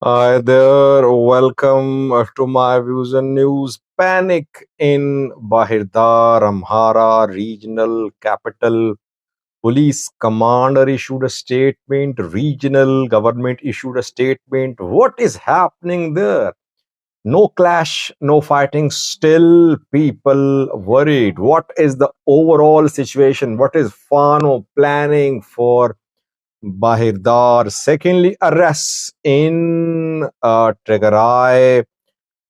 Hi there, welcome to my views and news. Panic in Bahir Dar, Amhara regional capital. Police commander issued a statement, regional government issued a statement. What is happening there? No clash, no fighting, still people worried. What is the overall situation? What is Fano planning for Bahir Dar? Secondly, arrests in Tigray.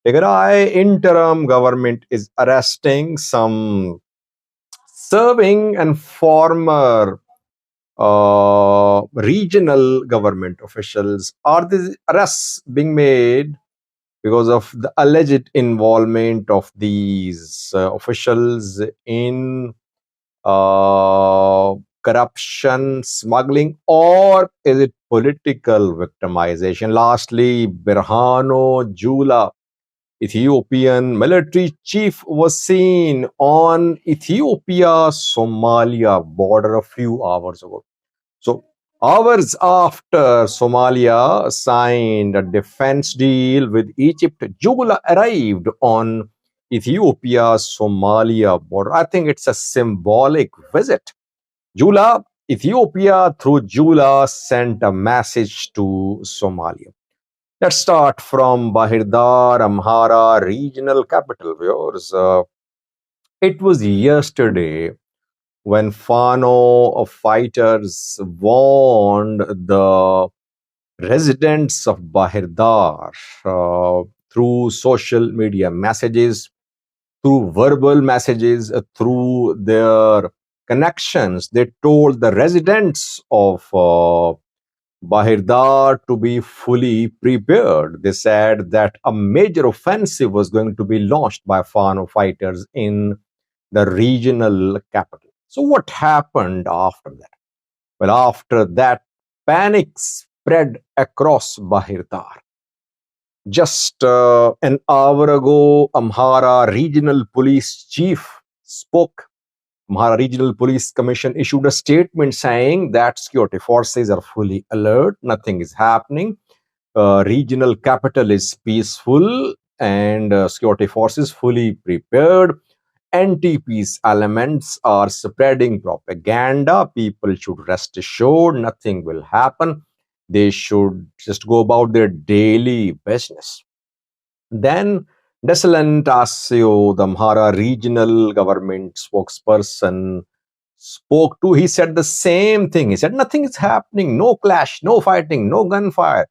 Tigray interim government is arresting some serving and former regional government officials. Are these arrests being made because of the alleged involvement of these officials in uh, corruption, smuggling, or is it political victimization? Lastly, Berhano Jula, Ethiopian military chief, was seen on Ethiopia-Somalia border a few hours ago. So, hours after Somalia signed a defense deal with Egypt, Jula arrived on Ethiopia Somalia border. I think it's a symbolic visit. Jula, Ethiopia, through Jula, sent a message to Somalia. Let's start from Bahir Dar, Amhara regional capital. Viewers, it was yesterday when Fano of fighters warned the residents of Bahir Dar through social media messages, through verbal messages, through their connections. They told the residents of Bahir Dar to be fully prepared. They said that a major offensive was going to be launched by Fano fighters in the regional capital. So, what happened after that? Well, after that, panic spread across Bahir Dar. Just an hour ago, Amhara Regional Police Chief spoke. Amhara Regional Police Commission issued a statement saying that security forces are fully alert, nothing is happening. Regional capital is peaceful, and security forces fully prepared. Anti-peace elements are spreading propaganda. People should rest assured nothing will happen. They should just go about their daily business. Then Desalegn Tasio, the Amhara regional government spokesperson, spoke to. He said the same thing. He said nothing is happening, no clash, no fighting, no gunfire.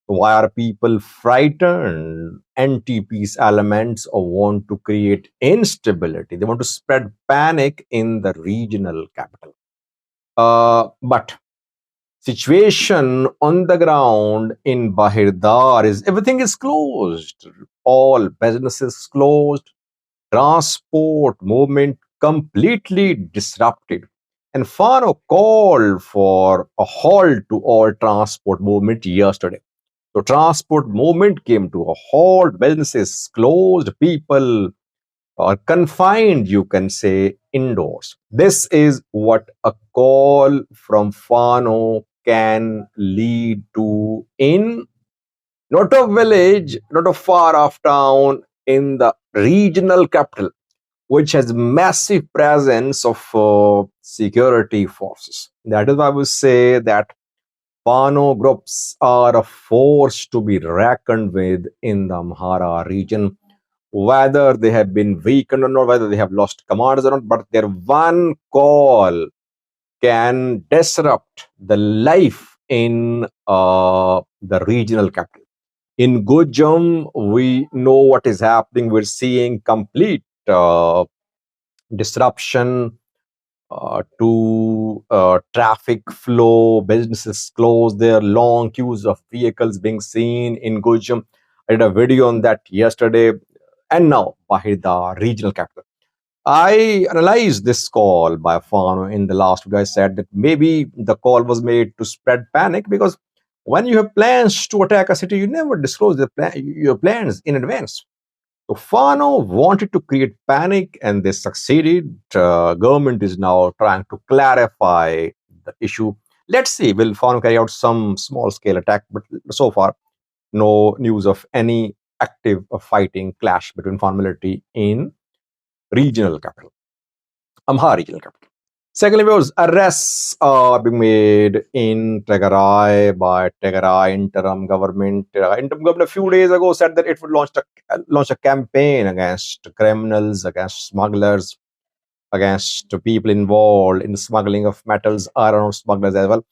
Why are people frightened? Anti-peace elements or want to create instability. They want to spread panic in the regional capital. But situation on the ground in Bahir Dar is everything is closed. All businesses closed. Transport movement completely disrupted. And Fano called for a halt to all transport movement yesterday. So transport movement came to a halt, businesses closed, people are confined, you can say, indoors. This is what a call from Fano can lead to in not a village, not a far off town, in the regional capital, which has massive presence of security forces. That is why I would say that Pano groups are a force to be reckoned with in the Amhara region, whether they have been weakened or not, whether they have lost commanders or not, but their one call can disrupt the life in the regional capital. In Gujam, we know what is happening. We're seeing complete disruption to traffic flow, businesses closed, there are long queues of vehicles being seen in Gujam. I did a video on that yesterday. And now, Bahir Dar, regional capital. I analyzed this call by Fano in the last video. I said that maybe the call was made to spread panic because when you have plans to attack a city, you never disclose your plans in advance. So Fano wanted to create panic and they succeeded. Government is now trying to clarify the issue. Let's see, will Fano carry out some small scale attack? But so far, No news of any active fighting clash between foreign military in regional capital, Amhara regional capital. Secondly, was arrests are being made in Tigray by Tigray interim government. Interim government a few days ago said that it would launch a campaign against criminals, against smugglers, against people involved in the smuggling of metals, iron ore smugglers as well.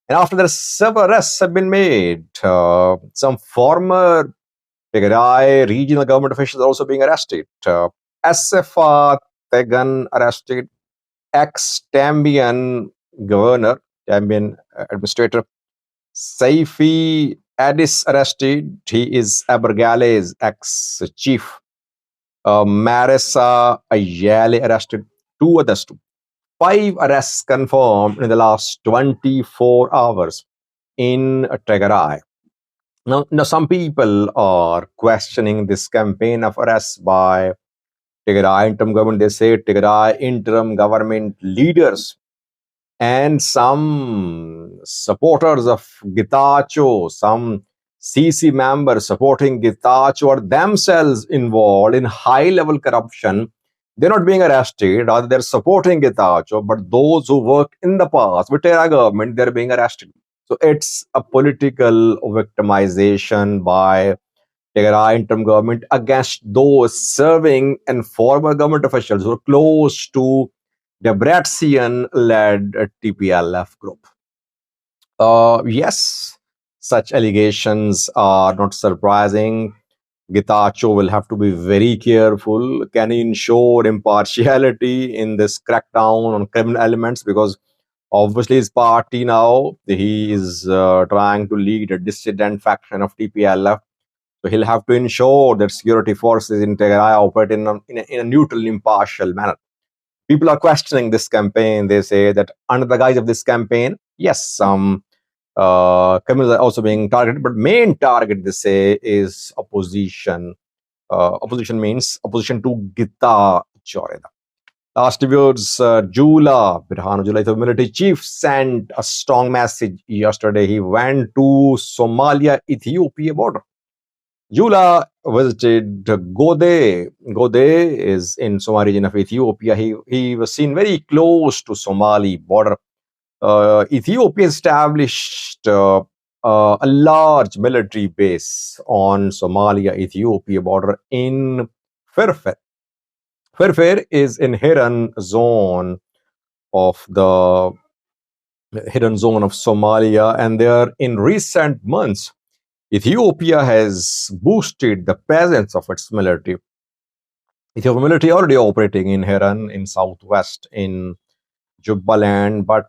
And after that, several arrests have been made. Some former Tigray regional government officials are also being arrested. SFR Tegan arrested, ex-Tambian governor, Tambian administrator, Saifi Addis arrested. He is Abergale's ex-chief. Marisa Ayale arrested. Two others too. 5 arrests confirmed in the last 24 hours in Tigray. Now, some people are questioning this campaign of arrests by Tigray interim government. They say Tigray interim government leaders and some supporters of Getachew, some CC members supporting Getachew are themselves involved in high-level corruption. They're not being arrested, rather they're supporting Getachew, but those who worked in the past with Tigray government, they're being arrested. So it's a political victimization by Tigray interim government against those serving and former government officials who are close to Debretsion-led TPLF group. Yes, such allegations are not surprising. Getachew will have to be very careful. Can he ensure impartiality in this crackdown on criminal elements? Because obviously his party now, he is trying to lead a dissident faction of TPLF. So he'll have to ensure that security forces in Tigray operate in a neutral, impartial manner. People are questioning this campaign. They say that under the guise of this campaign, yes, some criminals are also being targeted, but main target, they say, is opposition. Opposition means opposition to Getachew. Last words, Jula, the military chief, sent a strong message yesterday. He went to Somalia-Ethiopia border. Jula visited Gode. Gode is in Somali region of Ethiopia. He was seen very close to Somali border. Ethiopia established a large military base on Somalia-Ethiopia border in Firfir. Firfir is in hidden zone of Somalia, and there in recent months Ethiopia has boosted the presence of its military. Ethiopian military already operating in Hiran, in southwest, in Jubaland, but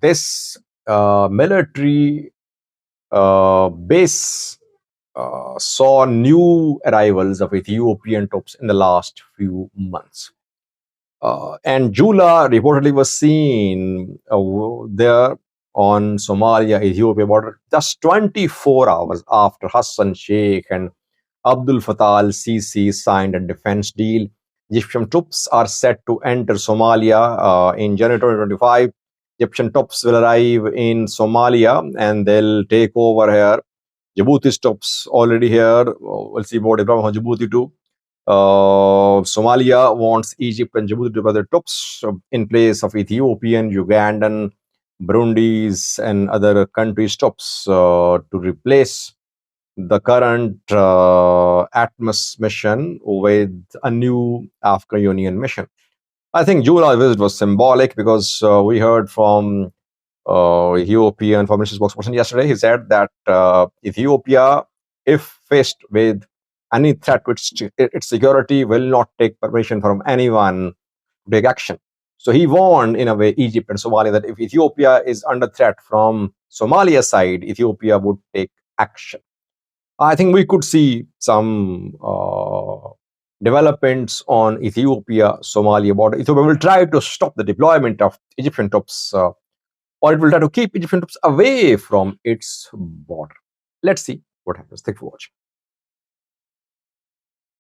this military base saw new arrivals of Ethiopian troops in the last few months. And Jula reportedly was seen there on Somalia-Ethiopia border just 24 hours after Hassan Sheikh and Abdul Fattah al-Sisi signed a defense deal. Egyptian troops are set to enter Somalia in January 2025. Egyptian troops will arrive in Somalia and they'll take over here. Djibouti's troops already here. We'll see more development on Djibouti too. Somalia wants Egypt and Djibouti to put their troops in place of Ethiopian, Ugandan, Burundi's, and other countries' troops to replace the current ATMOS mission with a new African Union mission. I think Jula's visit was symbolic because we heard from Ethiopian Foreign Ministry spokesperson yesterday. He said that Ethiopia, if faced with any threat to its security, will not take permission from anyone to take action. So he warned, in a way, Egypt and Somalia that if Ethiopia is under threat from Somalia side, Ethiopia would take action. I think we could see some developments on Ethiopia-Somalia border. Ethiopia will try to stop the deployment of Egyptian troops, or it will try to keep Egyptian troops away from its border. Let's see what happens. Thank you for watching.